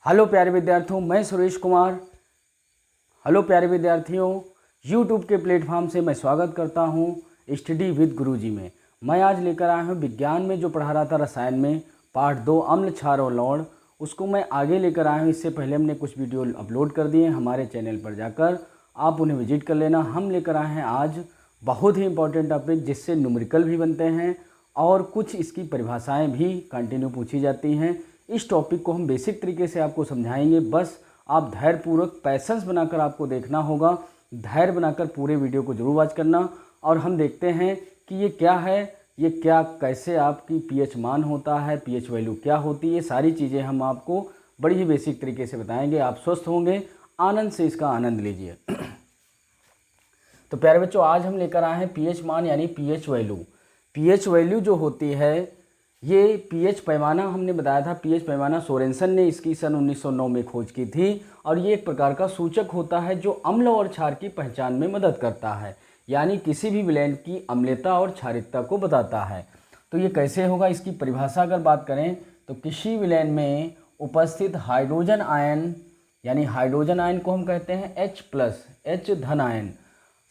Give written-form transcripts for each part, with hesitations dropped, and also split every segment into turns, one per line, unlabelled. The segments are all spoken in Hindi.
हेलो प्यारे विद्यार्थियों, मैं सुरेश कुमार। हेलो प्यारे विद्यार्थियों, यूट्यूब के प्लेटफॉर्म से मैं स्वागत करता हूं स्टडी विद गुरुजी में। मैं आज लेकर आया हूं विज्ञान में जो पढ़ा रहा था रसायन में पार्ट 2 अम्ल क्षार और लवण, उसको मैं आगे लेकर आया हूं। इससे पहले हमने कुछ वीडियो अपलोड कर दिए हमारे चैनल पर, जाकर आप उन्हें विजिट कर लेना। हम लेकर आए हैं आज बहुत ही इंपॉर्टेंट टॉपिक, जिससे न्यूमेरिकल भी बनते हैं और कुछ इसकी परिभाषाएँ भी कंटिन्यू पूछी जाती हैं। इस टॉपिक को हम बेसिक तरीके से आपको समझाएंगे, बस आप धैर्यपूर्वक पैसेंस बनाकर आपको देखना होगा। धैर्य बनाकर पूरे वीडियो को जरूर वॉच करना। और हम देखते हैं कि ये क्या है, ये क्या कैसे आपकी पीएच मान होता है, पीएच वैल्यू क्या होती है, ये सारी चीज़ें हम आपको बड़ी ही बेसिक तरीके से बताएंगे। आप स्वस्थ होंगे, आनंद से इसका आनंद लीजिए। तो प्यारे बच्चों, आज हम लेकर आए हैं पीएच मान यानी पीएच वैल्यू। पीएच वैल्यू जो होती है, ये पीएच पैमाना हमने बताया था। पीएच पैमाना सोरेनसन ने इसकी सन 1909 में खोज की थी और ये एक प्रकार का सूचक होता है जो अम्ल और क्षार की पहचान में मदद करता है, यानी किसी भी विलयन की अम्लता और क्षारितता को बताता है। तो ये कैसे होगा, इसकी परिभाषा अगर बात करें तो किसी विलयन में उपस्थित हाइड्रोजन आयन, यानी हाइड्रोजन आयन को हम कहते हैं H+, H धन आयन,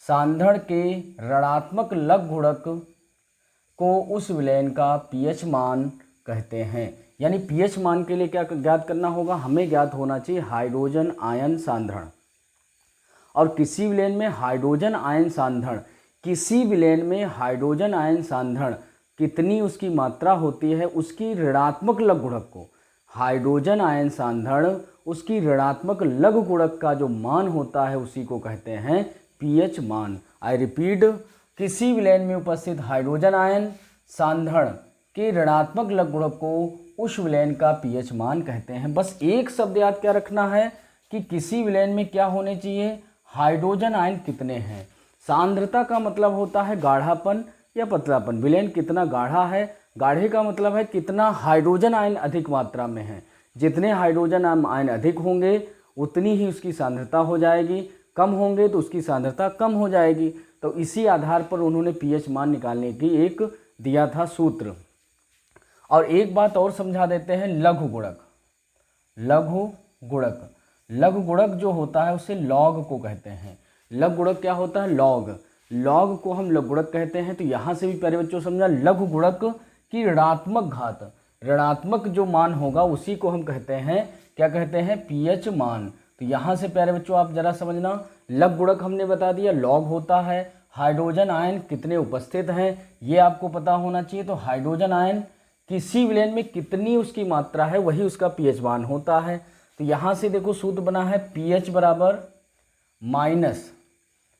सांद्रण के ऋणात्मक लघु गुणक को उस विलयन का पीएच मान कहते हैं। यानी पीएच मान के लिए क्या ज्ञात करना होगा, हमें ज्ञात होना चाहिए हाइड्रोजन आयन सांद्रण। और किसी विलयन में हाइड्रोजन आयन सांद्रण, किसी विलयन में हाइड्रोजन आयन सांद्रण कितनी उसकी मात्रा होती है, उसकी ऋणात्मक लघु गुणक को, हाइड्रोजन आयन सांद्रण उसकी ऋणात्मक लघु गुणक का जो मान होता है उसी को कहते हैं पीएच मान। आई रिपीट, किसी विलयन में उपस्थित हाइड्रोजन आयन सांद्रण के ऋणात्मक लघु गुणक को उस विलयन का पीएच मान कहते हैं। बस एक शब्द याद क्या रखना है कि किसी विलयन में क्या होने चाहिए, हाइड्रोजन आयन कितने हैं। सांद्रता का मतलब होता है गाढ़ापन या पतलापन, विलयन कितना गाढ़ा है। गाढ़े का मतलब है कितना हाइड्रोजन आयन अधिक मात्रा में है। जितने हाइड्रोजन आयन अधिक होंगे उतनी ही उसकी सांद्रता हो जाएगी, कम होंगे तो उसकी सांद्रता कम हो जाएगी। तो इसी आधार पर उन्होंने पीएच मान निकालने की एक दिया था सूत्र। और एक बात और समझा देते हैं, लघु गुणक। लघु गुणक, लघु गुणक जो होता है उसे लॉग को कहते हैं। लघु गुणक क्या होता है, लॉग। लॉग को हम लघु गुणक कहते हैं। तो यहाँ से भी प्यारे बच्चों समझा, लघु गुणक की ऋणात्मक घात, ऋणात्मक जो मान होगा उसी को हम कहते हैं, क्या कहते हैं, पीएच मान। तो यहाँ से प्यारे बच्चों आप जरा समझना, लघु गुणक हमने बता दिया लॉग होता है। हाइड्रोजन आयन कितने उपस्थित हैं ये आपको पता होना चाहिए। तो हाइड्रोजन आयन किसी विलयन में कितनी उसकी मात्रा है वही उसका पीएच मान होता है। तो यहाँ से देखो सूत्र बना है पीएच बराबर माइनस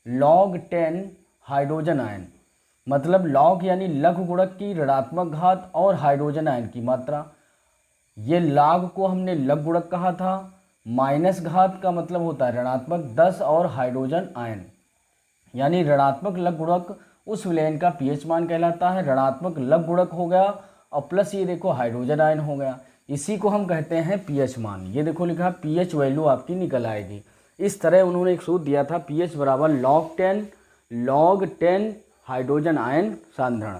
log 10 हाइड्रोजन आयन, मतलब लॉग यानी लघु गुणक की ऋणात्मक घात और हाइड्रोजन आयन की मात्रा। ये log को हमने लघु गुणक कहा था, माइनस घात का मतलब होता है ऋणात्मक 10 और हाइड्रोजन आयन, यानी ऋणात्मक लघु गुणक उस विलयन का पीएच मान कहलाता है। ऋणात्मक लघु गुणक हो गया और प्लस ये देखो हाइड्रोजन आयन हो गया, इसी को हम कहते हैं पीएच मान। ये देखो लिखा पीएच वैल्यू आपकी निकल आएगी। इस तरह उन्होंने एक सूत्र दिया था, पीएच बराबर log 10 हाइड्रोजन आयन सांद्रण।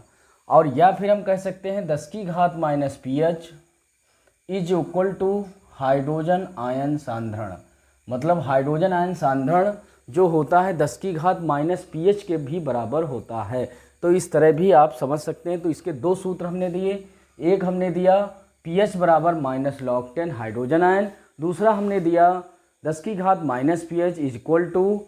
और या फिर हम कह सकते हैं 10 की घात minus pH is equal to hydrogen ion सांद्रण। मतलब हाइड्रोजन आयन सांद्रण जो होता है 10 की घात माइनस पीएच के भी बराबर होता है। तो इस तरह भी आप समझ सकते हैं। तो इसके दो सूत्र हमने दिए, एक हमने दिया पीएच बराबर माइनस log 10 हाइड्रोजन आयन, दूसरा हमने दिया 10 की घात minus pH is equal to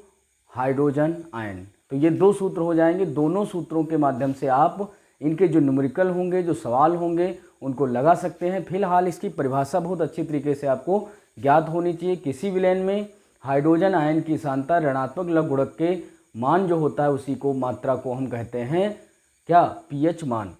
hydrogen ion. तो ये दो सूत्र हो जाएंगे। दोनों सूत्रों के माध्यम से आप इनके जो न्यूमेरिकल होंगे, जो सवाल होंगे, उनको लगा सकते हैं। फिलहाल इसकी परिभाषा बहुत अच्छी तरीके से आपको ज्ञात होनी चाहिए। किसी विलयन में हाइड्रोजन आयन की सांद्रता ऋणात्मक लघु गुणक के मान जो होता है उसी को, मात्रा को हम कहते हैं क्या, पीएच मान।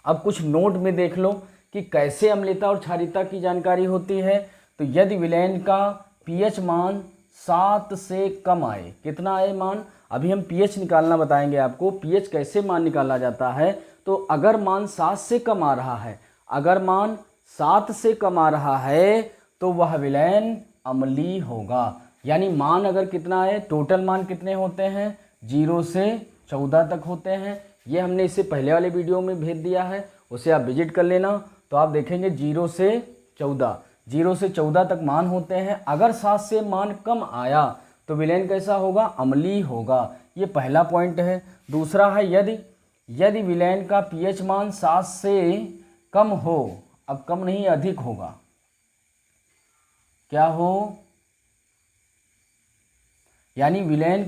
अब कुछ नोट में देख लो कि कैसे अम्लता और क्षारीयता की जानकारी होती है। तो यदि विलयन का पीएच मान 7 से कम आए, कितना आए मान, अभी हम पीएच निकालना बताएंगे आपको। पीएच कैसे मान निकाला जाता है, तो अगर मान 7 से कम आ रहा है, अगर मान 7 से कम आ रहा है तो वह विलयन अम्लीय होगा। यानी मान अगर कितना है, टोटल मान कितने होते हैं, 0 से 14 तक होते हैं। ये हमने इससे पहले वाले वीडियो में भेज दिया है, उसे आप विजिट कर लेना। तो आप देखेंगे 0 से 14, 0 से 14 तक मान होते हैं। अगर 7 से मान कम आया तो विलेन कैसा होगा, अम्लीय होगा। ये पहला पॉइंट है। दूसरा है यदि विलेन का पीएच मान 7 से कम हो, अब कम नहीं अधिक होगा, क्या हो, यानी विलेन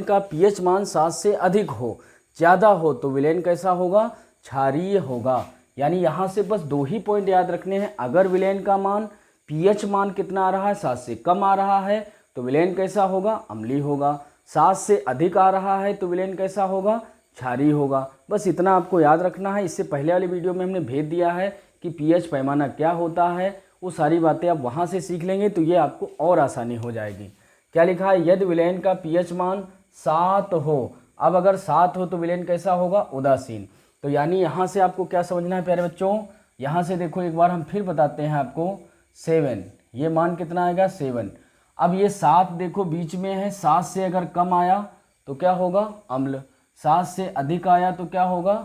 का पीएच मान 7 से अधिक हो, ज़्यादा हो, तो विलेन कैसा होगा, क्षारीय होगा। यानी यहाँ से बस 2 ही पॉइंट याद रखने हैं। अगर विलेन का मान पीएच मान कितना आ रहा है, 7 से कम आ रहा है, तो विलेन कैसा होगा, अम्लीय होगा। 7 से अधिक आ रहा है तो विलेन कैसा होगा, क्षारीय होगा। बस इतना आपको याद रखना है। इससे पहले वाली वीडियो में हमने भेज दिया है कि पीएच पैमाना क्या होता है, वो सारी बातें आप वहाँ से सीख लेंगे तो ये आपको और आसानी हो जाएगी। क्या लिखा है, यदि विलेन का पीएच मान 7 हो। अब अगर 7 हो तो विलेन कैसा होगा, उदासीन। तो यानी यहाँ से आपको क्या समझना है प्यारे बच्चों, यहाँ से देखो एक बार हम फिर बताते हैं आपको, 7, ये मान कितना आएगा, 7। अब ये 7 देखो बीच में है, 7 से अगर कम आया तो क्या होगा, अम्ल। 7 से अधिक आया तो क्या होगा,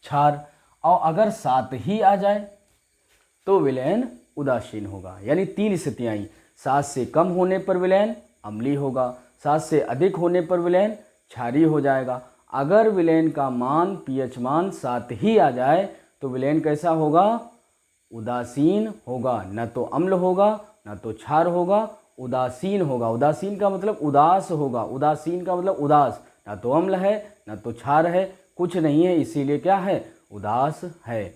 क्षार। और अगर 7 ही आ जाए तो विलेन उदासीन होगा। यानी 3 स्थितियाँ आई, 7 से कम होने पर विलेन अम्लीय होगा, 7 से अधिक होने पर विलेन क्षारीय हो जाएगा। अगर विलेन का मान पीएच मान 7 ही आ जाए तो विलेन कैसा होगा, उदासीन होगा। न तो अम्ल होगा न तो क्षार होगा, उदासीन होगा। उदासीन का मतलब उदास होगा, उदासीन का मतलब उदास, न तो अम्ल है न तो क्षार है, कुछ नहीं है, इसीलिए क्या है, उदास है।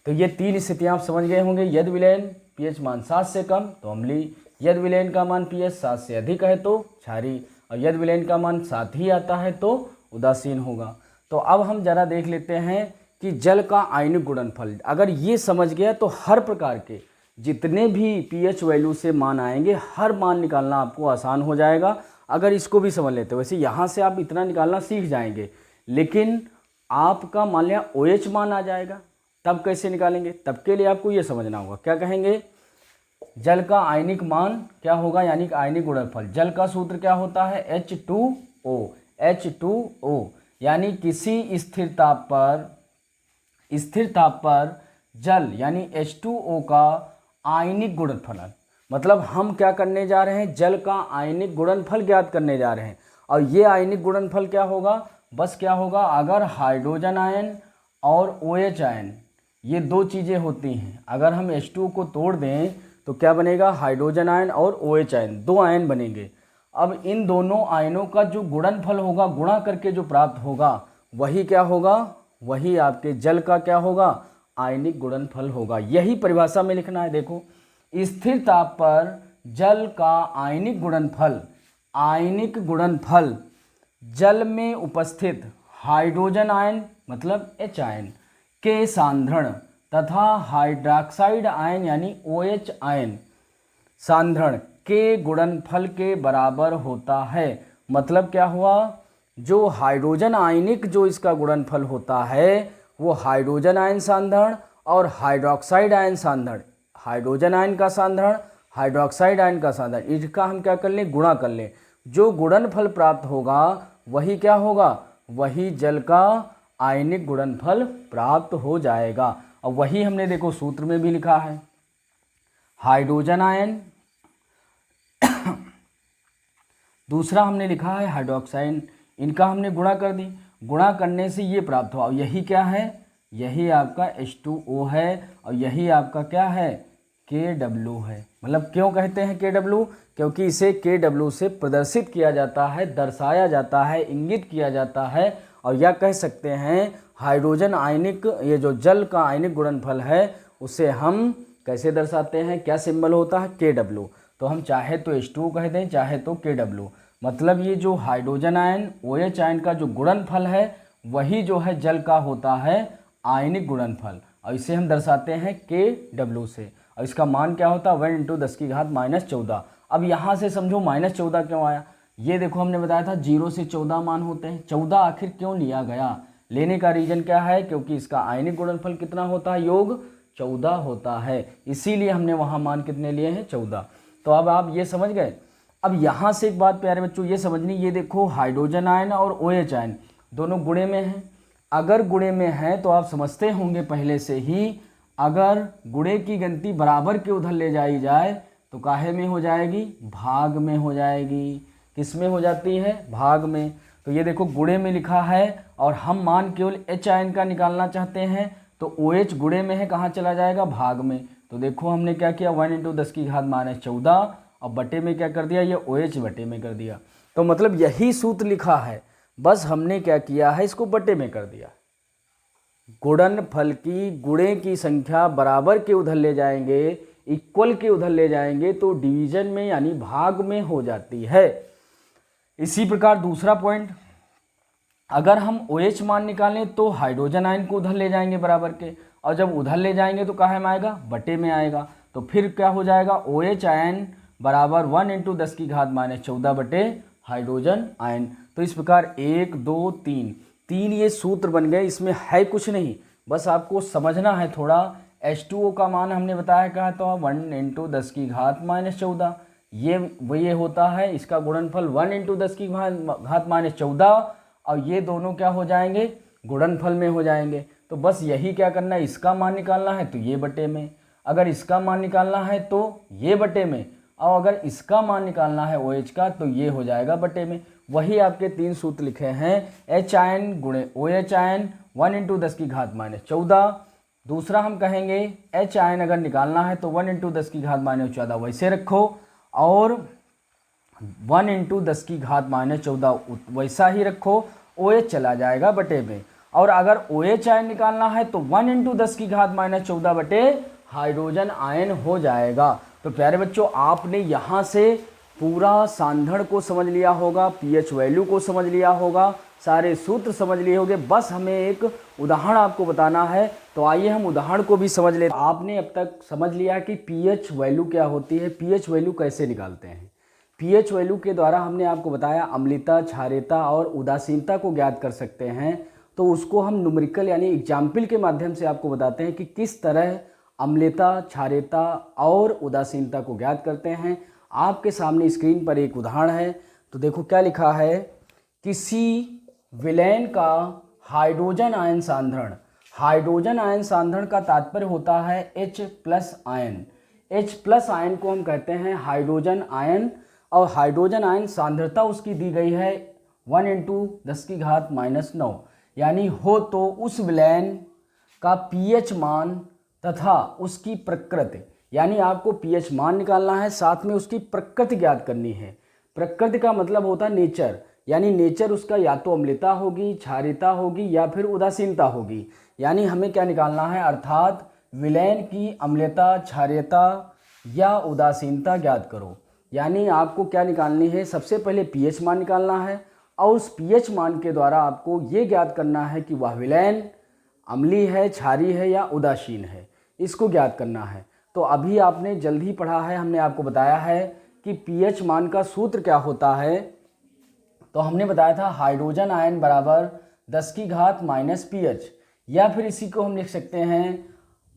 तो ये 3 स्थितियाँ आप समझ गए होंगे। यदि विलेन पीएच मान 7 से कम तो अम्लीय, यदि विलेन का मान पीएच 7 से अधिक है तो क्षारीय, और यदि विलेन का मान 7 ही आता है तो उदासीन होगा। तो अब हम जरा देख लेते हैं कि जल का आयनिक गुणनफल। अगर ये समझ गया तो हर प्रकार के जितने भी पीएच वैल्यू से मान आएंगे, हर मान निकालना आपको आसान हो जाएगा अगर इसको भी समझ लेते हो। वैसे यहाँ से आप इतना निकालना सीख जाएंगे, लेकिन आपका मान लिया OH मान आ जाएगा, तब कैसे निकालेंगे, तब के लिए आपको ये समझना होगा। क्या कहेंगे, जल का आयनिक मान क्या होगा, यानी कि आयनिक गुणनफल। जल का सूत्र क्या होता है, H2O। यानी किसी स्थिर ताप पर जल यानी H2O का आयनिक गुणनफल। मतलब हम क्या करने जा रहे हैं, जल का आयनिक गुणनफल ज्ञात करने जा रहे हैं। और ये आयनिक गुणनफल क्या होगा, बस क्या होगा, अगर हाइड्रोजन आयन और OH आयन ये 2 चीज़ें होती हैं, अगर हम H2O को तोड़ दें तो क्या बनेगा, हाइड्रोजन आयन और OH आयन, 2 आयन बनेंगे। अब इन दोनों आयनों का जो गुणनफल होगा, गुणा करके जो प्राप्त होगा, वही क्या होगा, वही आपके जल का क्या होगा, आयनिक गुणनफल होगा। यही परिभाषा में लिखना है। देखो, स्थिर ताप पर जल का आयनिक गुणनफल जल में उपस्थित हाइड्रोजन आयन मतलब H आयन के सांद्रण तथा हाइड्रॉक्साइड आयन यानी OH आयन सांद्रण के गुणनफल के बराबर होता है। मतलब क्या हुआ, जो हाइड्रोजन आयनिक जो इसका गुणनफल होता है वो हाइड्रोजन आयन सांद्रण और हाइड्रॉक्साइड आयन सांद्रण, हाइड्रोजन आयन का सांद्रण हाइड्रॉक्साइड आयन का सांद्रण, इसका हम क्या कर लें, गुणा कर लें। जो गुणनफल प्राप्त होगा वही क्या होगा, वही जल का आयनिक गुणनफल प्राप्त हो जाएगा। और वही हमने देखो सूत्र में भी लिखा है, हाइड्रोजन आयन दूसरा हमने लिखा है हाइड्रॉक्साइड, इनका हमने गुणा कर दी, गुणा करने से ये प्राप्त हुआ। यही क्या है, यही आपका H2O है, और यही आपका क्या है, KW है। मतलब क्यों कहते हैं KW, क्योंकि इसे KW से प्रदर्शित किया जाता है, दर्शाया जाता है, इंगित किया जाता है। और यह कह सकते हैं हाइड्रोजन आयनिक, ये जो जल का आयनिक गुणनफल है उसे हम कैसे दर्शाते हैं, क्या सिंबल होता है, KW। तो हम चाहे तो H2O कह दें, चाहे तो KW। मतलब ये जो हाइड्रोजन आयन OH आयन का जो गुणनफल है वही जो है जल का होता है आयनिक गुणनफल, और इसे हम दर्शाते हैं KW से। और इसका मान क्या होता है, 1 × 10⁻14। अब यहाँ से समझो -14 क्यों आया। ये देखो हमने बताया था 0 से 14 मान होते हैं। 14 आखिर क्यों लिया गया, लेने का रीजन क्या है, क्योंकि इसका आयनिक गुणनफल कितना होता है, योग 14 होता है, इसीलिए हमने वहाँ मान कितने लिए हैं, 14। तो अब आप ये समझ गए। अब यहाँ से एक बात प्यारे बच्चों ये समझनी, ये देखो हाइड्रोजन आयन और OH आयन दोनों गुणे में हैं। अगर गुणे में हैं तो आप समझते होंगे पहले से ही, अगर गुणे की गिनती बराबर के उधर ले जाई जाए तो काहे में हो जाएगी, भाग में हो जाएगी। किस में हो जाती है, भाग में। तो ये देखो गुणे में लिखा है और हम मान केवल एच आयन का निकालना चाहते हैं, तो ओ एच गुणे में है, कहाँ चला जाएगा, भाग में। तो देखो हमने क्या किया, 1 × 10⁻14 और बटे में क्या कर दिया, ये ओ एच बटे में कर दिया। तो मतलब यही सूत्र लिखा है, बस हमने क्या किया है, इसको बटे में कर दिया। गुणनफल की गुणे की संख्या बराबर के उधर ले जाएंगे, इक्वल के उधर ले जाएंगे तो डिवीजन में यानी भाग में हो जाती है। इसी प्रकार दूसरा पॉइंट, अगर हम OH मान निकालें तो हाइड्रोजन आयन को उधर ले जाएंगे बराबर के, और जब उधर ले जाएंगे तो काहे में आएगा, बटे में आएगा। तो फिर क्या हो जाएगा, OH आयन बराबर 1 × 10⁻14 बटे हाइड्रोजन आयन। तो इस प्रकार 1 2 3 ये सूत्र बन गए। इसमें है कुछ नहीं, बस आपको समझना है थोड़ा। H2O का मान हमने बताया क्या था, 1 × 10⁻14 ये होता है, इसका गुणनफल 1 × 10⁻14 और ये दोनों क्या हो जाएंगे, गुणनफल में हो जाएंगे। तो बस यही क्या करना है, इसका मान निकालना है तो ये बटे में, अगर इसका मान निकालना है तो ये बटे में, और अगर इसका मान निकालना है OH का तो ये हो जाएगा बटे में। वही आपके 3 सूत्र लिखे हैं, H आयन गुणे OH आयन 1 × 10⁻14। दूसरा हम कहेंगे H आयन अगर निकालना है तो 1 × 10⁻14 वैसे रखो, और 1 × 10⁻14 वैसा ही रखो, OH चला जाएगा बटे में। और अगर OH आयन निकालना है तो 1 × 10⁻14 बटे हाइड्रोजन आयन हो जाएगा। तो प्यारे बच्चों, आपने यहाँ से पूरा सांधण को समझ लिया होगा, पीएच वैल्यू को समझ लिया होगा, सारे सूत्र समझ लिए होंगे। बस हमें एक उदाहरण आपको बताना है, तो आइए हम उदाहरण को भी समझ लेते हैं। आपने अब तक समझ लिया कि पीएच वैल्यू क्या होती है, पीएच वैल्यू कैसे निकालते हैं। पीएच वैल्यू के द्वारा हमने आपको बताया अम्लता, क्षारीयता और उदासीनता को ज्ञात कर सकते हैं। तो उसको हम न्यूमेरिकल यानी एग्जाम्पल के माध्यम से आपको बताते हैं कि किस तरह अम्लता, क्षारीयता और उदासीनता को ज्ञात करते हैं। आपके सामने स्क्रीन पर एक उदाहरण है, तो देखो क्या लिखा है, किसी विलयन का हाइड्रोजन आयन सांद्रण। हाइड्रोजन आयन सांद्रण का तात्पर्य होता है H+ आयन। H+ आयन को हम कहते हैं हाइड्रोजन आयन, और हाइड्रोजन आयन सांद्रता उसकी दी गई है 1 × 10⁻9, यानी हो तो उस विलयन का पीएच मान तथा उसकी प्रकृति, यानी आपको पीएच मान निकालना है, साथ में उसकी प्रकृति ज्ञात करनी है। प्रकृति का मतलब होता है नेचर, यानी नेचर उसका या तो अम्लता होगी, क्षारीयता होगी या फिर उदासीनता होगी। यानी हमें क्या निकालना है, अर्थात विलयन की अम्लता, क्षारीयता या उदासीनता ज्ञात करो। यानी आपको क्या निकालनी है, सबसे पहले पीएच मान निकालना है, और उस पीएच मान के द्वारा आपको ये ज्ञात करना है कि वह विलयन अम्लीय है, क्षारीय है या उदासीन है, इसको ज्ञात करना है। तो अभी आपने जल्द ही पढ़ा है, हमने आपको बताया है कि पीएच मान का सूत्र क्या होता है। तो हमने बताया था हाइड्रोजन आयन बराबर 10⁻- pH, या फिर इसी को हम लिख सकते हैं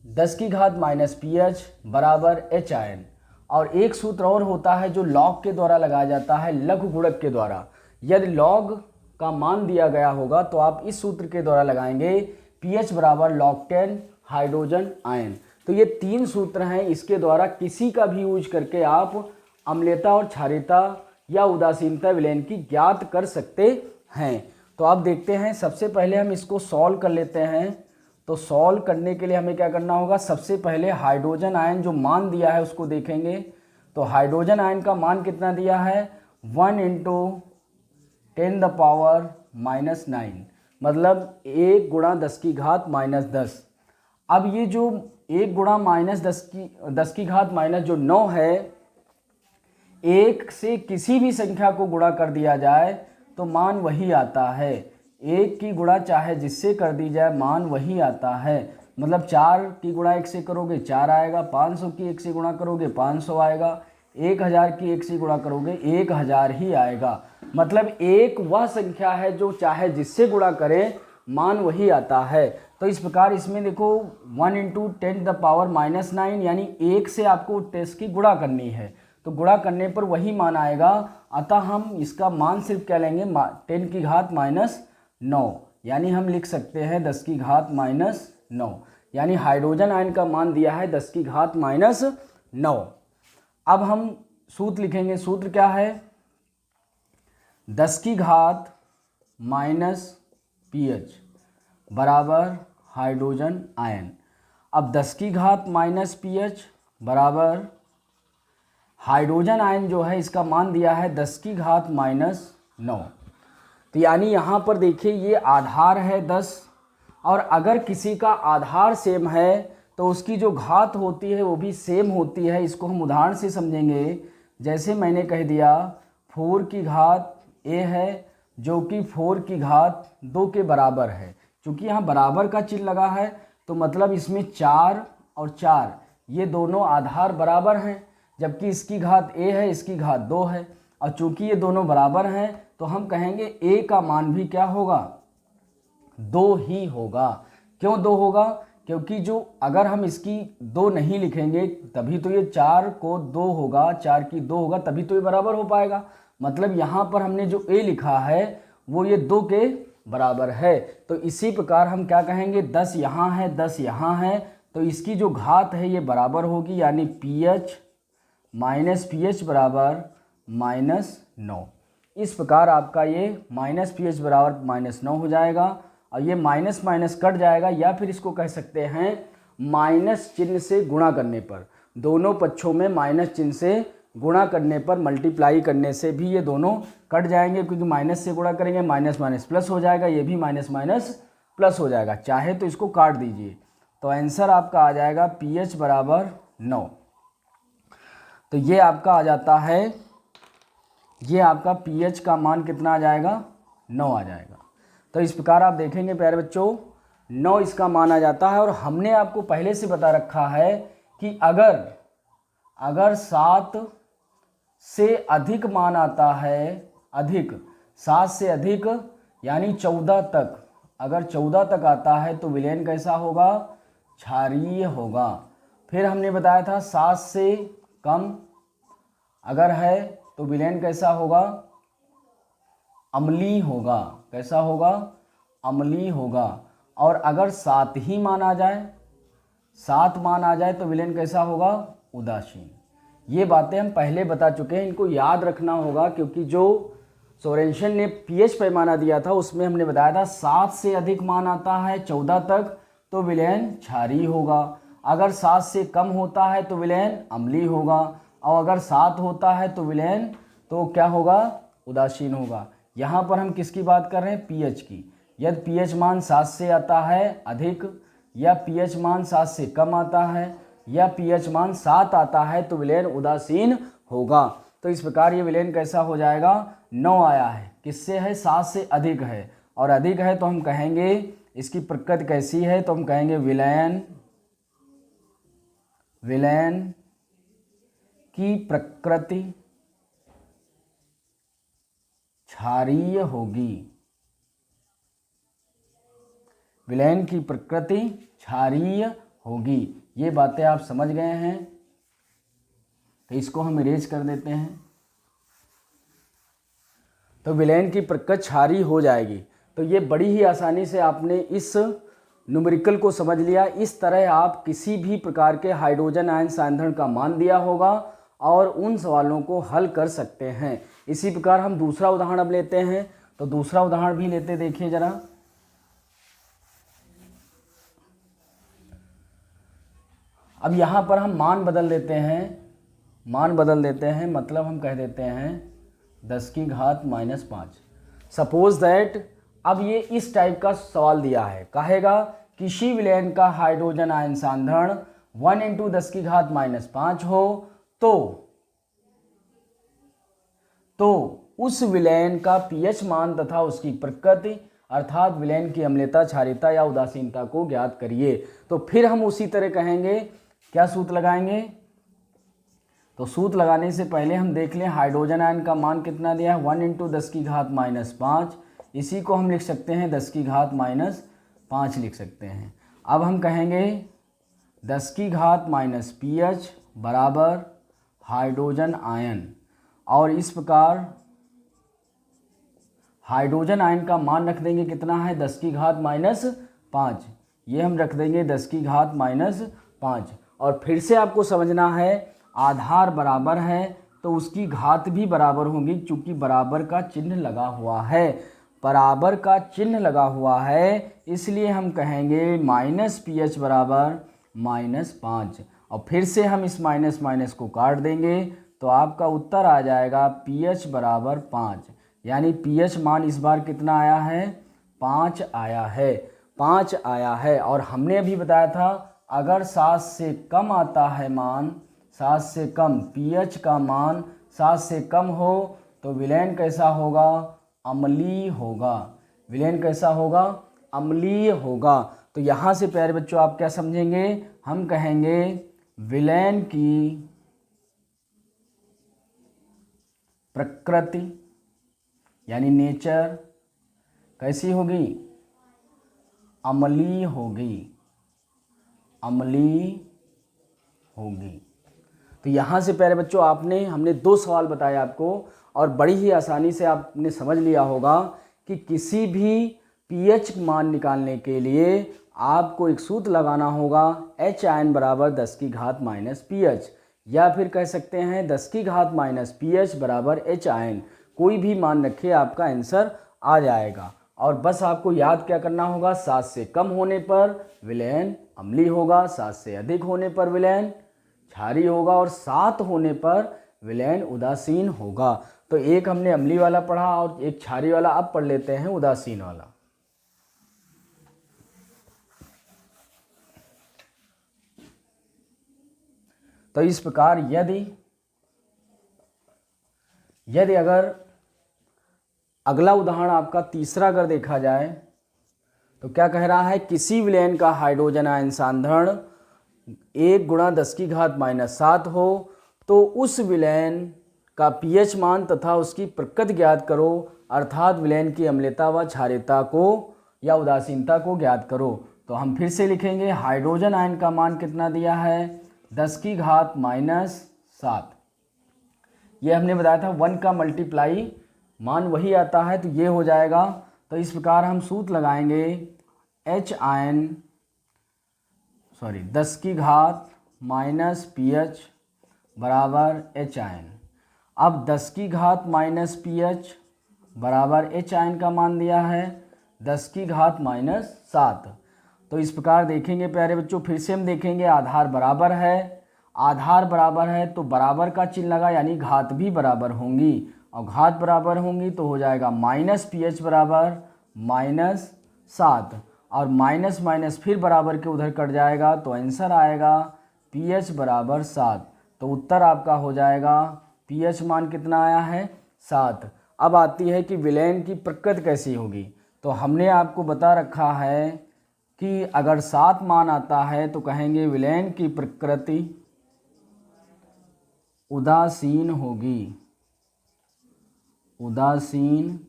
10⁻- pH बराबर H आयन। और एक सूत्र और होता है जो लॉग के द्वारा लगाया जाता है, लघु गुणक के द्वारा। यदि लॉग का मान दिया गया होगा तो आप इस सूत्र के द्वारा लगाएंगे, pH बराबर log 10 हाइड्रोजन आयन। तो ये 3 सूत्र हैं, इसके द्वारा किसी का भी यूज करके आप अम्लता और क्षारीयता या उदासीनता विलयन की ज्ञात कर सकते हैं। तो आप देखते हैं, सबसे पहले हम इसको सॉल्व कर लेते हैं। तो सॉल्व करने के लिए हमें क्या करना होगा, सबसे पहले हाइड्रोजन आयन जो मान दिया है उसको देखेंगे। तो हाइड्रोजन आयन का मान कितना दिया है, 1 × 10⁻⁻9, मतलब 1 × 10⁻10। अब ये जो 1 × 10⁻9 है, 1 से किसी भी संख्या को गुणा कर दिया जाए तो मान वही आता है। 1 की गुणा चाहे जिससे कर दी जाए मान वही आता है। मतलब 4 की गुणा 1 से करोगे 4 आएगा, 500 की 1 से गुणा करोगे 500 आएगा, 1000 की 1 से गुणा करोगे 1000 ही आएगा। मतलब 1 वह संख्या है जो चाहे जिससे गुणा करें मान वही आता है। तो इस प्रकार इसमें देखो 1 × 10⁻⁻9, यानी 1 से आपको टेस्ट की गुणा करनी है, तो गुणा करने पर वही मान आएगा। अतः हम इसका मान सिर्फ क्या लेंगे, 10⁻⁻9, यानी हम लिख सकते हैं 10⁻⁻9। यानी हाइड्रोजन आयन का मान दिया है 10 की घात -9। अब हम सूत्र लिखेंगे। सूत्र क्या है? 10 की घात -pH बराबर हाइड्रोजन आयन। अब 10 की घात -pH बराबर हाइड्रोजन आयन जो है इसका मान दिया है 10 की घात -9। तो यानी यहाँ पर देखिए ये आधार है 10, और अगर किसी का आधार सेम है तो उसकी जो घात होती है वो भी सेम होती है। इसको हम उदाहरण से समझेंगे। जैसे मैंने कह दिया 4 की घात a है जो कि 4 की घात 2 के बराबर है। क्योंकि यहाँ बराबर का चिन्ह लगा है तो मतलब इसमें 4 और 4 ये दोनों आधार बराबर हैं, जबकि इसकी घात a है, इसकी घात 2 है। और चूंकि ये दोनों बराबर हैं तो हम कहेंगे a का मान भी क्या होगा? 2 ही होगा। क्यों 2 होगा? क्योंकि जो अगर हम इसकी 2 नहीं लिखेंगे तभी तो ये 4 को 2 होगा, 4 की 2 होगा, तभी तो ये बराबर हो पाएगा। मतलब यहाँ पर हमने जो a लिखा है वो ये 2 के बराबर है। तो इसी प्रकार हम क्या कहेंगे? 10 यहाँ है, 10 यहाँ है, तो इसकी जो घात है ये बराबर होगी, यानी pH -pH बराबर -9। इस प्रकार आपका ये -pH बराबर -9 हो जाएगा, और ये माइनस माइनस कट जाएगा, या फिर इसको कह सकते हैं माइनस चिन्ह से गुणा करने पर। दोनों पक्षों में माइनस चिन्ह से गुणा करने पर, मल्टीप्लाई करने से भी ये दोनों कट जाएंगे, क्योंकि माइनस से गुणा करेंगे माइनस माइनस प्लस हो जाएगा, ये भी माइनस माइनस प्लस हो जाएगा। चाहे तो इसको काट दीजिए, तो आंसर आपका आ जाएगा pH बराबर 9। तो ये आपका आ जाता है, ये आपका pH का मान कितना आ जाएगा? 9 आ जाएगा। तो इस प्रकार आप देखेंगे प्यारे बच्चों 9 इसका मान आ जाता है। और हमने आपको पहले से बता रखा है कि अगर 7 से अधिक मान आता है, अधिक 7 से अधिक यानी 14 तक, अगर 14 तक आता है तो विलयन कैसा होगा? क्षारीय होगा। फिर हमने बताया था 7 से कम अगर है तो विलयन कैसा होगा? अम्लीय होगा। कैसा होगा? अम्लीय होगा। और अगर 7 ही मान आ जाए, 7 मान आ जाए तो विलयन कैसा होगा? उदासीन। ये बातें हम पहले बता चुके हैं, इनको याद रखना होगा, क्योंकि जो सोरेंसन ने pH पैमाना दिया था उसमें हमने बताया था 7 से अधिक मान आता है 14 तक तो विलयन क्षारीय होगा, अगर 7 से कम होता है तो विलयन अम्लीय होगा, और अगर 7 होता है तो विलयन तो क्या होगा? उदासीन होगा। यहाँ पर हम किसकी बात कर रहे हैं? pH की। यदि pH मान 7 से आता है अधिक, या pH मान 7 से कम आता है, या pH मान 7 आता है तो विलयन उदासीन होगा। तो इस प्रकार ये विलयन कैसा हो जाएगा? 9 आया है। किससे है? 7 से अधिक है, और अधिक है तो हम कहेंगे इसकी प्रकृति कैसी है? तो हम कहेंगे विलयन की प्रकृति क्षारीय होगी। विलयन की प्रकृति क्षारीय होगी। ये बातें आप समझ गए हैं, तो इसको हम इरेज कर देते हैं। तो विलयन की प्रकृति क्षारीय हो जाएगी। तो ये बड़ी ही आसानी से आपने इस न्यूमेरिकल को समझ लिया। इस तरह आप किसी भी प्रकार के हाइड्रोजन आयन सांद्रण का मान दिया होगा और उन सवालों को हल कर सकते हैं। इसी प्रकार हम दूसरा उदाहरण अब लेते हैं। तो दूसरा उदाहरण भी लेते, देखिए जरा। अब यहाँ पर हम मान बदल देते हैं, मतलब हम कह देते हैं 10 की घात -5। सपोज दैट, अब ये इस टाइप का सवाल दिया है, कहेगा किसी विलयन का हाइड्रोजन आयन सांद्रण 1 × 10 की घात -5 हो तो उस विलयन का pH मान तथा उसकी प्रकृति अर्थात विलयन की अम्लता, क्षारीयता या उदासीनता को ज्ञात करिए। तो फिर हम उसी तरह कहेंगे, क्या सूत्र लगाएंगे? तो सूत्र लगाने से पहले हम देख लें हाइड्रोजन आयन का मान कितना दिया है, 1 × 10 की घात -5। इसी को हम लिख सकते हैं 10 की घात -5 लिख सकते हैं। अब हम कहेंगे 10 की घात -pH बराबर हाइड्रोजन आयन, और इस प्रकार हाइड्रोजन आयन का मान रख देंगे कितना है, 10 की घात -5। ये हम रख देंगे 10 की घात -5। और फिर से आपको समझना है, आधार बराबर है तो उसकी घात भी बराबर होगी, क्योंकि बराबर का चिन्ह लगा हुआ है। बराबर का चिन्ह लगा हुआ है इसलिए हम कहेंगे -ph बराबर -5। और फिर से हम इस माइनस माइनस को काट देंगे तो आपका उत्तर आ जाएगा pH बराबर 5। यानी pH मान इस बार कितना आया है? 5 आया है। 5 आया है। और हमने अभी बताया था अगर 7 से कम आता है मान, 7 से कम pH का मान 7 से कम हो तो विलयन कैसा होगा? अम्लीय होगा। विलयन कैसा होगा? अम्लीय होगा। तो यहाँ से प्यारे बच्चों आप क्या समझेंगे? हम कहेंगे विलयन की प्रकृति यानी नेचर कैसी होगी? अम्लीय होगी। अम्लीय होगी। तो यहाँ से प्यारे बच्चों हमने 2 सवाल बताए आपको और बड़ी ही आसानी से आपने समझ लिया होगा कि किसी भी pH मान निकालने के लिए आपको एक सूत्र लगाना होगा HIN बराबर 10 की घात -pH, या फिर कह सकते हैं 10 की घात -pH बराबर HIN। कोई भी मान रखे आपका आंसर आ जाएगा। और बस आपको याद क्या करना होगा? 7 से कम होने पर विलयन अम्लीय होगा, 7 से अधिक होने पर विलयन क्षारीय होगा और 7 होने पर विलयन उदासीन होगा। तो एक हमने अम्लीय वाला पढ़ा और एक क्षारीय वाला, अब पढ़ लेते हैं उदासीन वाला। तो इस प्रकार यदि अगर अगला उदाहरण आपका तीसरा अगर देखा जाए तो क्या कह रहा है? किसी विलयन का हाइड्रोजन आयन सांद्रण 1 × 10 की घात -7 हो तो उस विलयन का pH मान तथा उसकी प्रकृति ज्ञात करो, अर्थात विलयन की अम्लता व क्षारीयता को या उदासीनता को ज्ञात करो। तो हम फिर से लिखेंगे हाइड्रोजन आयन का मान कितना दिया है? 10 की घात -7। ये हमने बताया था 1 का मल्टीप्लाई मान वही आता है तो ये हो जाएगा। तो इस प्रकार हम सूत्र लगाएंगे 10 की घात -pH बराबर HIN। अब 10 की घात -pH बराबर HIN का मान दिया है 10 की घात -7। तो इस प्रकार देखेंगे प्यारे बच्चों, फिर से हम देखेंगे आधार बराबर है। आधार बराबर है तो बराबर का चिन्ह लगा यानी घात भी बराबर होंगी, और घात बराबर होंगी तो हो जाएगा -pH बराबर -7 और माइनस माइनस फिर बराबर के उधर कट जाएगा तो आंसर आएगा pH बराबर 7। तो उत्तर आपका हो जाएगा pH मान कितना आया है? 7। अब आती है कि विलयन की प्रकृति कैसी होगी। तो हमने आपको बता रखा है कि अगर 7 मान आता है तो कहेंगे विलयन की प्रकृति उदासीन होगी। उदासीन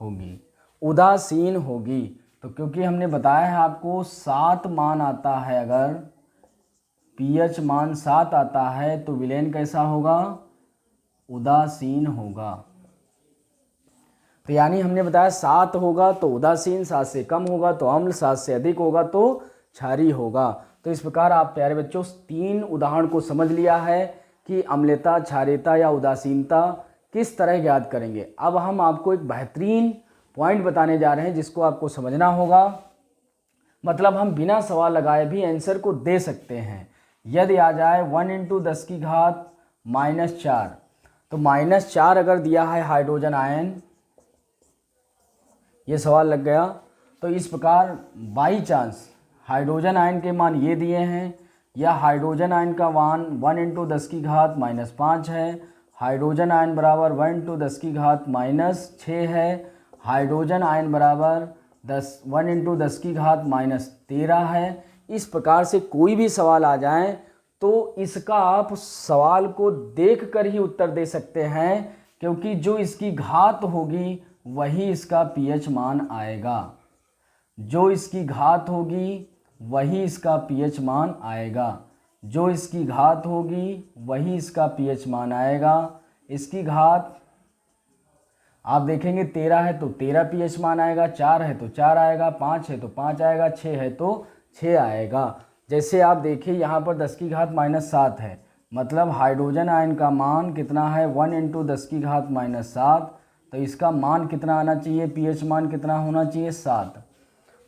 होगी। उदासीन होगी। तो क्योंकि हमने बताया है आपको 7 मान आता है, अगर pH मान 7 आता है तो विलयन कैसा होगा? उदासीन होगा। तो यानी हमने बताया 7 होगा तो उदासीन, 7 से कम होगा तो अम्ल, 7 से अधिक होगा तो क्षारीय होगा। तो इस प्रकार आप प्यारे बच्चों 3 उदाहरण को समझ लिया है कि अम्लता, क्षारीयता या उदासीनता किस तरह ज्ञात करेंगे। अब हम आपको एक बेहतरीन पॉइंट बताने जा रहे हैं जिसको आपको समझना होगा। मतलब हम बिना सवाल लगाए भी आंसर को दे सकते हैं। यदि आ जाए 1 × 10 की घात -4, तो -4 अगर दिया है हाइड्रोजन आयन, ये सवाल लग गया। तो इस प्रकार बाई चांस हाइड्रोजन आयन के मान ये दिए हैं, या हाइड्रोजन आयन का मान 1 × 10 की घात -5 है, हाइड्रोजन आयन बराबर 1 × 10 की घात -6 है, हाइड्रोजन आयन बराबर 1 × 10 की घात -13 है। इस प्रकार से कोई भी सवाल आ जाए तो इसका आप सवाल को देखकर ही उत्तर दे सकते हैं, क्योंकि जो इसकी घात होगी वही इसका pH मान आएगा। जो इसकी घात होगी वही इसका pH मान आएगा। जो इसकी घात होगी वही इसका pH मान आएगा। इसकी घात आप देखेंगे 13 है तो 13 पीएच मान आएगा, 4 है तो 4 आएगा, 5 है तो 5 आएगा, 6 है तो 6 आएगा। जैसे आप देखिए यहाँ पर 10 की घात -7 है, मतलब हाइड्रोजन आयन का मान कितना है 1 × 10 की घात -7, तो इसका मान कितना आना चाहिए, पीएच मान कितना होना चाहिए 7।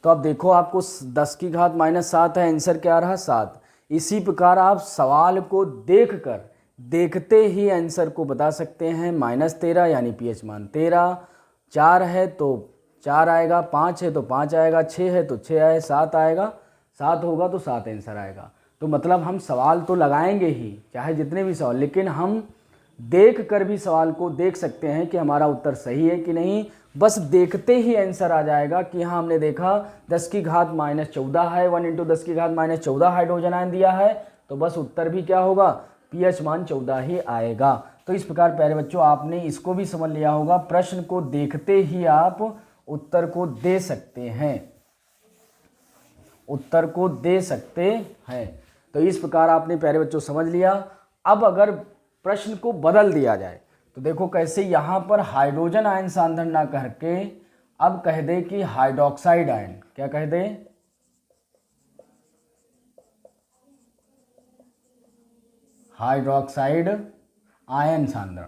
तो अब देखो आपको 10 की घात -7 है, आंसर क्या रहा 7। इसी प्रकार आप सवाल को देखकर देखते ही आंसर को बता सकते हैं। -13 यानी पीएच मान 13, 4 है तो 4 आएगा, 5 है तो 5 आएगा, 6 है तो 6 आए, 7 आएगा, 7 होगा तो 7 आंसर आएगा। तो मतलब हम सवाल तो लगाएंगे ही, चाहे जितने भी सवाल, लेकिन हम देख कर भी सवाल को देख सकते हैं कि हमारा उत्तर सही है कि नहीं। बस देखते ही आंसर आ जाएगा कि हाँ हमने देखा 10 की घात -14 है, 1 × 10 की घात -14 हाइड्रोजन आयन दिया है, तो बस उत्तर भी क्या होगा, पीएच मान 14 ही आएगा। तो इस प्रकार प्यारे बच्चों आपने इसको भी समझ लिया होगा, प्रश्न को देखते ही आप उत्तर को दे सकते हैं, उत्तर को दे सकते हैं। तो इस प्रकार आपने प्यारे बच्चों समझ लिया। अब अगर प्रश्न को बदल दिया जाए तो देखो कैसे, यहाँ पर हाइड्रोजन आयन सांद्रण ना करके अब कह दे कि हाइड्रोक्साइड आयन, क्या कह दे, हाइड्रोक्साइड आयन सांद्रण।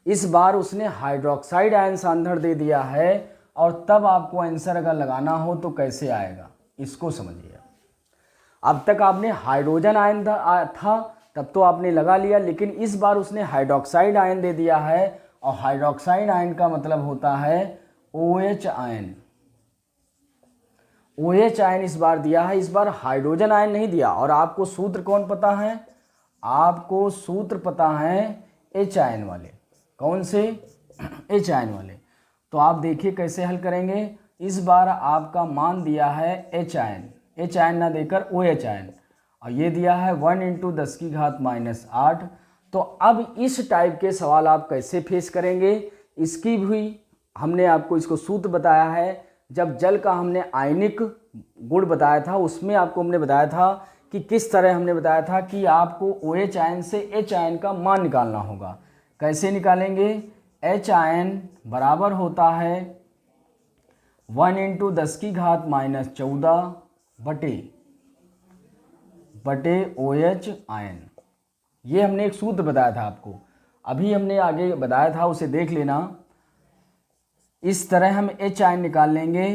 इस बार उसने हाइड्रोक्साइड आयन सांद्रण दे दिया है, और तब आपको आंसर अगर लगाना हो तो कैसे आएगा, इसको समझिए। अब तक आपने हाइड्रोजन आयन था तब तो आपने लगा लिया, लेकिन इस बार उसने हाइड्रोक्साइड आयन दे दिया है, और हाइड्रोक्साइड आयन का मतलब होता है OH आयन। OH आयन इस बार दिया है, इस बार हाइड्रोजन आयन नहीं दिया। और आपको सूत्र कौन पता है, आपको सूत्र पता है H आयन वाले। कौन से, H आयन वाले। तो आप देखिए कैसे हल करेंगे। इस बार आपका मान दिया है H आयन, H आयन ना देकर OH आयन, और ये दिया है 1 × 10 की घात -8। तो अब इस टाइप के सवाल आप कैसे फेस करेंगे, इसकी भी हमने आपको इसको सूत्र बताया है। जब जल का हमने आयनिक गुण बताया था, उसमें आपको हमने बताया था कि किस तरह हमने बताया था कि आपको OH आयन से H आयन का मान निकालना होगा। कैसे निकालेंगे, H आयन बराबर होता है 1 × 10 की घात -14 बटे OH आयन। ये हमने एक सूत्र बताया था आपको, अभी हमने आगे बताया था, उसे देख लेना। इस तरह हम H आयन निकाल लेंगे,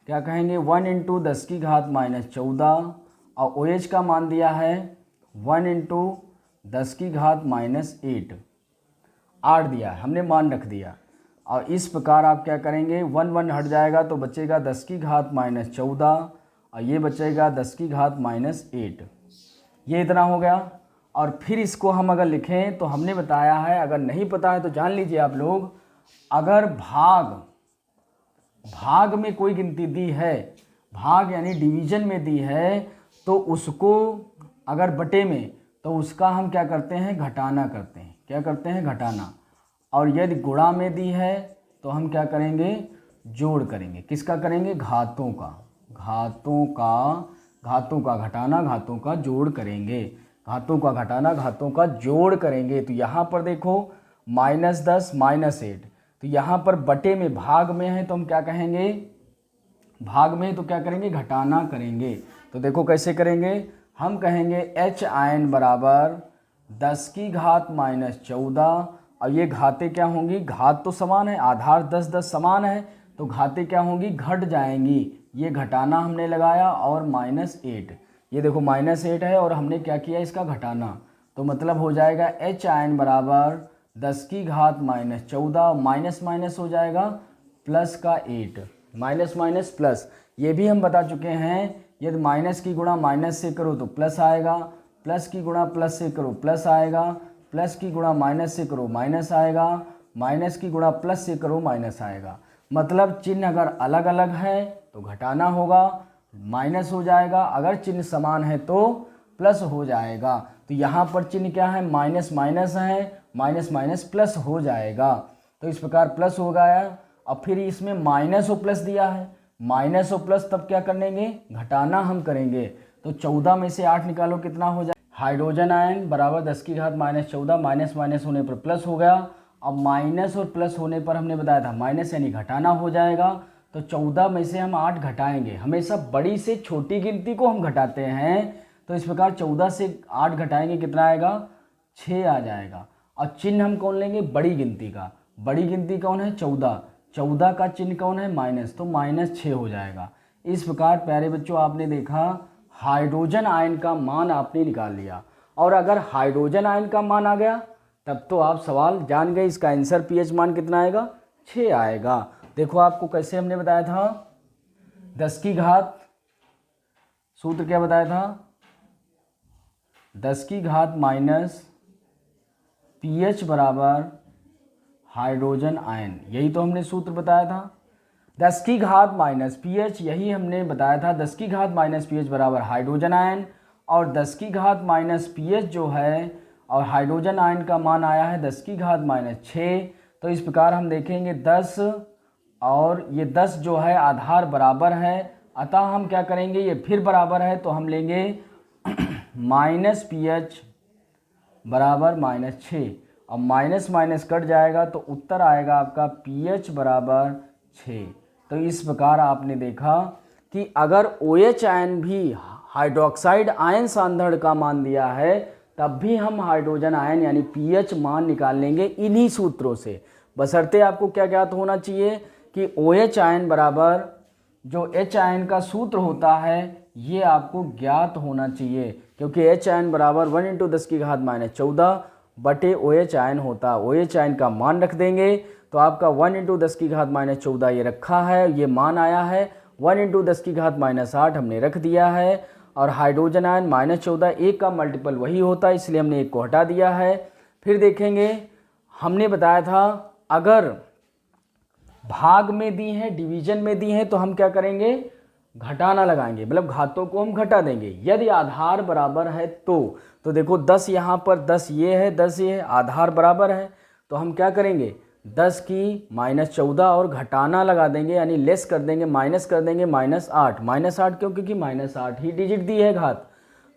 क्या कहेंगे 1 × 10 की घात -14, और OH का मान दिया है 1 × 10 की घात -8, 8 दिया है, हमने मान रख दिया। और इस प्रकार आप क्या करेंगे, 1 1 हट जाएगा तो बचेगा 10 की घात -14, और ये बचेगा 10 की घात -8, ये इतना हो गया। और फिर इसको हम अगर लिखें तो हमने बताया है, अगर नहीं पता है तो जान लीजिए आप लोग, अगर भाग में कोई गिनती दी है, भाग यानी डिवीजन में दी है, तो उसको अगर बटे में, तो उसका हम क्या करते हैं, घटाना करते हैं। क्या करते हैं, घटाना। और यदि गुणा में दी है तो हम क्या करेंगे, जोड़ करेंगे। किसका करेंगे, घातों का, घातों का घटाना, घातों का जोड़ करेंगे, घातों का घटाना, घातों का जोड़ करेंगे। तो यहाँ पर देखो -10 -8, तो यहाँ पर बटे में भाग में है तो हम क्या कहेंगे, भाग में तो क्या करेंगे, घटाना करेंगे। तो देखो कैसे करेंगे, हम कहेंगे H आयन बराबर 10 की घात -14, और ये घातें क्या होंगी, घात तो समान है, आधार 10 10 समान है, तो घातें क्या होंगी, घट जाएंगी। ये घटाना हमने लगाया, और -8, ये देखो -8 है और हमने क्या किया, इसका घटाना। तो मतलब हो जाएगा H आयन बराबर 10 की घात -14, माइनस माइनस हो जाएगा प्लस का 8, माइनस माइनस प्लस। ये भी हम बता चुके हैं, यदि माइनस की गुणा माइनस से करो तो प्लस आएगा, प्लस की गुणा प्लस से करो प्लस आएगा, प्लस की गुणा माइनस से करो माइनस आएगा, माइनस की गुणा प्लस से करो माइनस आएगा। मतलब चिन्ह अगर अलग अलग है तो घटाना होगा, माइनस हो जाएगा, अगर चिन्ह समान है तो प्लस हो जाएगा। तो यहाँ पर चिन्ह क्या है, माइनस माइनस है, माइनस माइनस प्लस हो जाएगा। तो इस प्रकार प्लस हो गया। अब फिर इसमें माइनस और प्लस दिया है, माइनस और प्लस तब क्या करेंगे, घटाना हम करेंगे। तो 14 में से 8 निकालो कितना हो जाए, हाइड्रोजन आयन बराबर 10 की घात -14, माइनस माइनस होने पर प्लस हो गया, अब माइनस और प्लस होने पर हमने बताया था माइनस यानी घटाना हो जाएगा, तो 14 में से हम 8 घटाएंगे। हमेशा बड़ी से छोटी गिनती को हम घटाते हैं, तो इस प्रकार 14 से 8 घटाएंगे कितना आएगा, 6 आ जाएगा। और चिन्ह हम कौन लेंगे, बड़ी गिनती का। बड़ी गिनती कौन है, 14। 14 का चिन्ह कौन है, माइनस, तो -6 हो जाएगा। इस प्रकार प्यारे बच्चों आपने देखा हाइड्रोजन आयन का मान आपने निकाल लिया। और अगर हाइड्रोजन आयन का मान आ गया तब तो आप सवाल जान गए, इसका आंसर पीएच मान कितना आएगा, 6 आएगा। देखो आपको कैसे हमने बताया था, 10 की घात, सूत्र क्या बताया था, 10 की घात माइनस पीएच बराबर हाइड्रोजन आयन, यही तो हमने सूत्र बताया था। 10 की घात माइनस पीएच, यही हमने बताया था, 10 की घात माइनस पीएच बराबर हाइड्रोजन आयन। और 10 की घात माइनस पीएच जो है और हाइड्रोजन आयन का मान आया है 10 की घात -6। तो इस प्रकार हम देखेंगे 10 और ये 10 जो है आधार बराबर है, अतः हम क्या करेंगे, ये फिर बराबर है तो हम लेंगे माइनस पीएच बराबर -6। और माइनस माइनस कट जाएगा तो उत्तर आएगा आपका पीएच बराबर 6। तो इस प्रकार आपने देखा कि अगर OH आयन भी हाइड्रोक्साइड आयन सांद्रण का मान दिया है तब भी हम हाइड्रोजन आयन यानी पीएच मान निकाल लेंगे इन्हीं सूत्रों से। बशर्ते आपको क्या ज्ञात होना चाहिए कि OH आयन बराबर जो H आयन का सूत्र होता है ये आपको ज्ञात होना चाहिए, क्योंकि H आयन बराबर 1 × 10 की घात -14 बटे OH आयन होता है। OH आयन का मान रख देंगे तो आपका 1 × 10 की घात -14 ये रखा है, ये मान आया है। 1 × 10 की घात -8 हमने रख दिया है। और हाइड्रोजन आयन -14 एक का मल्टीपल वही होता है, इसलिए हमने एक को हटा दिया है। फिर देखेंगे हमने बताया था अगर भाग में दी हैं, डिवीजन में दी हैं तो हम क्या करेंगे, घटाना लगाएंगे, मतलब घातों को हम घटा देंगे। यदि आधार बराबर है तो देखो 10 यहाँ पर 10 ये है, 10 ये है, आधार बराबर है तो हम क्या करेंगे 10 की -14 और घटाना लगा देंगे यानी लेस कर देंगे, माइनस कर देंगे -8। -8 क्यों, क्योंकि -8 ही डिजिट दी है घात,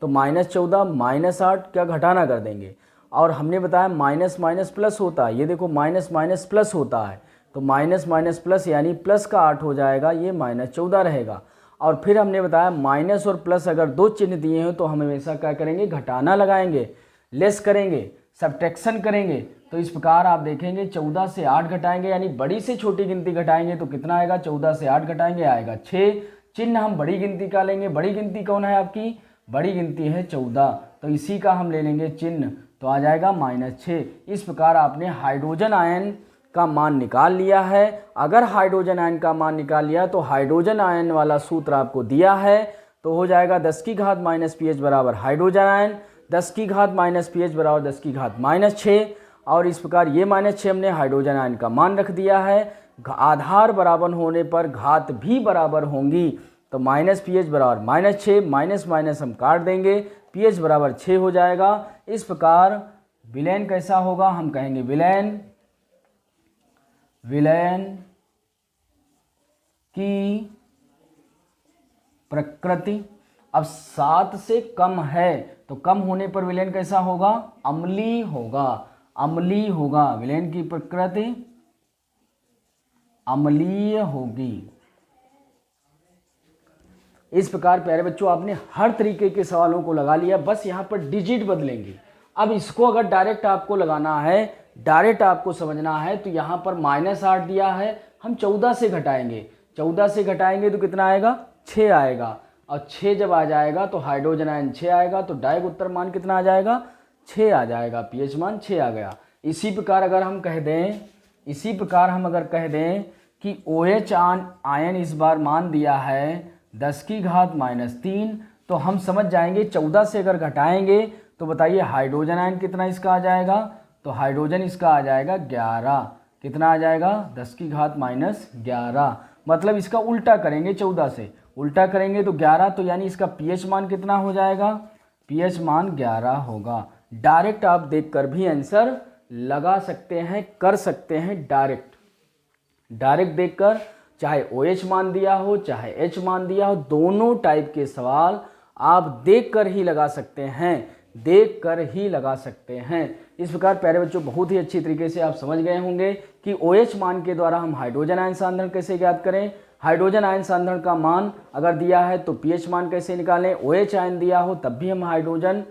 तो -14 -8 क्या घटाना कर देंगे। और हमने बताया माइनस माइनस प्लस होता है, ये देखो माइनस माइनस प्लस होता है, तो माइनस माइनस प्लस यानी प्लस का 8 हो जाएगा, ये -14 रहेगा। और फिर हमने बताया माइनस और प्लस अगर दो चिन्ह दिए हैं तो हम हमेशा क्या करेंगे, घटाना लगाएंगे, लेस करेंगे, सब्ट्रैक्शन करेंगे। तो इस प्रकार आप देखेंगे 14 से 8 घटाएंगे यानी बड़ी से छोटी गिनती घटाएंगे तो कितना आएगा, 14 से 8 घटाएंगे आएगा 6। चिन्ह हम बड़ी गिनती का लेंगे, बड़ी गिनती कौन है आपकी, बड़ी गिनती है 14, तो इसी का हम ले लेंगे चिन्ह, तो आ जाएगा -6। इस प्रकार आपने हाइड्रोजन आयन का मान निकाल लिया है। अगर हाइड्रोजन आयन का मान निकाल लिया तो हाइड्रोजन आयन वाला सूत्र आपको दिया है, तो हो जाएगा 10 की घात -pH बराबर हाइड्रोजन आयन, 10 की घात -pH बराबर 10 की घात -6। और इस प्रकार ये -6 हमने हाइड्रोजन आयन का मान रख दिया है। आधार बराबर होने पर घात भी बराबर होंगी, तो -pH बराबर -6, माइनस माइनस हम काट देंगे, pH बराबर 6 हो जाएगा। इस प्रकार विलयन कैसा होगा, हम कहेंगे विलयन की प्रकृति। अब 7 से कम है तो कम होने पर विलयन कैसा होगा, अम्लीय होगा, अम्लीय होगा, विलयन की प्रकृति अम्लीय होगी। इस प्रकार प्यारे बच्चों आपने हर तरीके के सवालों को लगा लिया, बस यहाँ पर डिजिट बदलेंगे। अब इसको अगर डायरेक्ट आपको लगाना है, डायरेक्ट आपको समझना है, तो यहाँ पर -8 दिया है, हम 14 से घटाएंगे, 14 से घटाएंगे तो कितना आएगा, 6 आएगा। और 6 जब आ जाएगा तो हाइड्रोजन आयन 6 आएगा, तो डायरेक्ट उत्तर मान कितना आ जाएगा, 6 आ जाएगा, पीएच मान 6 आ गया। इसी प्रकार अगर हम कह दें, इसी प्रकार हम अगर कह दें कि OH आयन इस बार मान दिया है 10 की घात -3, तो हम समझ जाएंगे 14 से अगर घटाएंगे तो बताइए हाइड्रोजन आयन कितना इसका आ जाएगा, तो हाइड्रोजन इसका आ जाएगा 11। कितना आ जाएगा, 10 की घात -11, मतलब इसका उल्टा करेंगे, 14 से उल्टा करेंगे तो 11, तो यानी इसका पीएच मान कितना हो जाएगा, पीएच मान 11 होगा। डायरेक्ट आप देखकर भी आंसर लगा सकते हैं, कर सकते हैं, डायरेक्ट देखकर, चाहे OH मान दिया हो चाहे H मान दिया हो, दोनों टाइप के सवाल आप देखकर ही लगा सकते हैं। देख कर ही लगा सकते हैं। इस प्रकार प्यारे बच्चों बहुत ही अच्छी तरीके से आप समझ गए होंगे कि OH मान के द्वारा हम हाइड्रोजन आयन सांद्रण कैसे ज्ञात करें, हाइड्रोजन आयन सांद्रण का मान अगर दिया है तो pH मान कैसे निकालें, OH आयन दिया हो तब भी हम हाइड्रोजन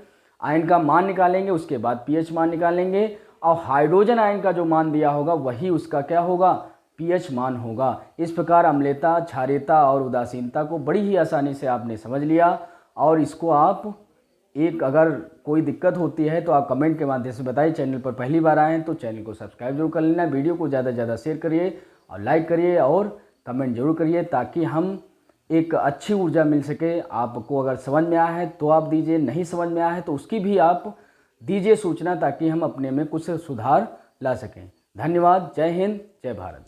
आयन का मान निकालेंगे, उसके बाद pH मान निकालेंगे, और हाइड्रोजन आयन का जो मान दिया होगा वही उसका क्या होगा, pH मान होगा। इस प्रकार अम्लता, क्षारीयता और उदासीनता को बड़ी ही आसानी से आपने समझ लिया। और इसको आप अगर कोई दिक्कत होती है तो आप कमेंट के माध्यम से बताइए। चैनल पर पहली बार आए हैं तो चैनल को सब्सक्राइब जरूर कर लेना, वीडियो को ज़्यादा से ज़्यादा शेयर करिए और लाइक करिए और कमेंट जरूर करिए, ताकि हम एक अच्छी ऊर्जा मिल सके। आपको अगर समझ में आया है तो आप दीजिए, नहीं समझ में आया है तो उसकी भी आप दीजिए सूचना, ताकि हम अपने में कुछ सुधार ला सकें। धन्यवाद। जय हिंद, जय भारत।